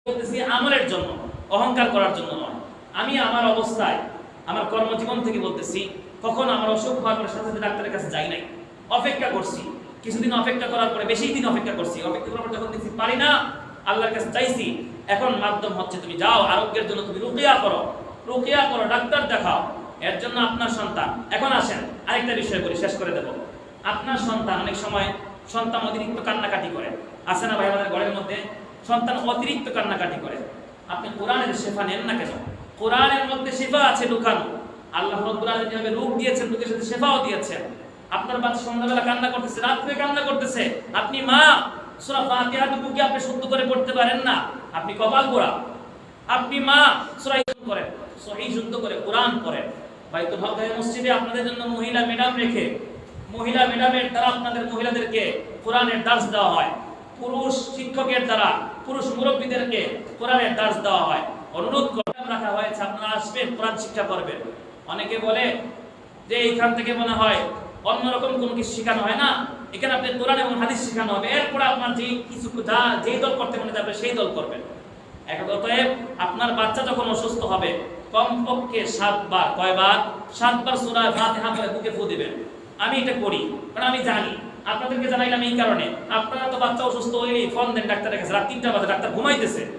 বলতেছি আমলের জন্য, অহংকার করার জন্য নয়। আমি আমার অবস্থায় আমার কর্মজীবন থেকে বলতেছি, কখন আমার অসুখ হওয়ার পরে সাথে সাথে ডাক্তারের কাছে যাই নাই, অপেক্ষা করছি। কিছুদিন অপেক্ষা করার পরে, বেশি দিন অপেক্ষা করছি, অপেক্ষা করার পর যখন দেখছি পারি না, আল্লাহর কাছে চাইছি। এখন মাধ্যম হচ্ছে তুমি যাও আরোগ্যের জন্য, তুমি রুকিয়া করো, রুকিয়া করো, ডাক্তার দেখাও। এর জন্য আপনার সন্তান, এখন আসেন আরেকটা বিষয় বলি, শেষ করে দেব। আপনার সন্তান অনেক সময় সন্তান অতিরিক্ত কান্নাকাটি করে, আছে না ভাই আমাদের ঘরের মধ্যে? সন্তান অতিরিক্ত কান্নাকাটি করে। আপনি কোরআনের শেফা নেন না কেন? কোরআনের মধ্যে শেফা আছে লুকানো। আল্লাহ রাব্বুল আলামিন যেভাবে রূপ দিয়েছেন, রূপের সাথে শেফাও দিয়েছেন। আপনার বাচ্চা সন্ধ্যাবেলা কান্না করতেছে, রাত্রে কান্না করতেছে, আপনি মা সূরা ফাতিহাটুকু কি আপনি শুদ্ধ করে পড়তে পারেন না? আপনি কপাল পোড়া। আপনি মা সূরা করেন, সহিহ শুদ্ধ করে কোরআন পড়েন। বাইতুল হকের মসজিদে আপনাদের জন্য মহিলা ম্যাডাম রেখে, মহিলা ম্যাডামের দ্বারা আপনাদের মহিলাদেরকে কোরআনের দার্স দেওয়া হয়। পুরুষ শিক্ষকের দ্বারা পুরুষ মুরব্বীদেরকে কোরআনের দার্স দেওয়া হয়। অনুরোধ রাখা হয়েছে, আপনারা আসবেন, কোরআন শিক্ষা করবেন। অনেকে বলে যে এইখান থেকে মনে হয় অন্যরকম কোনো কিছু শেখানো হয় না, এখানে আপনি কোরআন এবং হাদিস শেখানো হবে, এরপরে আপনার যে কিছু যেই দল করতে মনে যাবে সেই দল করবেন। অতএব আপনার বাচ্চা যখন অসুস্থ হবে, কমপক্ষে 7 বার, কয়বার? 7 বার সূরা ফাতিহা পড়ে বুকে ফু দিবেন। আমি এটা করি, কারণ আমি জানি। আপনাদেরকে জানাইলাম এই কারণে, আপনারা তো বাচ্চা অসুস্থ হইলেই ফোন দেন ডাক্তারের কাছে, রাত 3টা বাজে ডাক্তার ঘুমাইতেছে।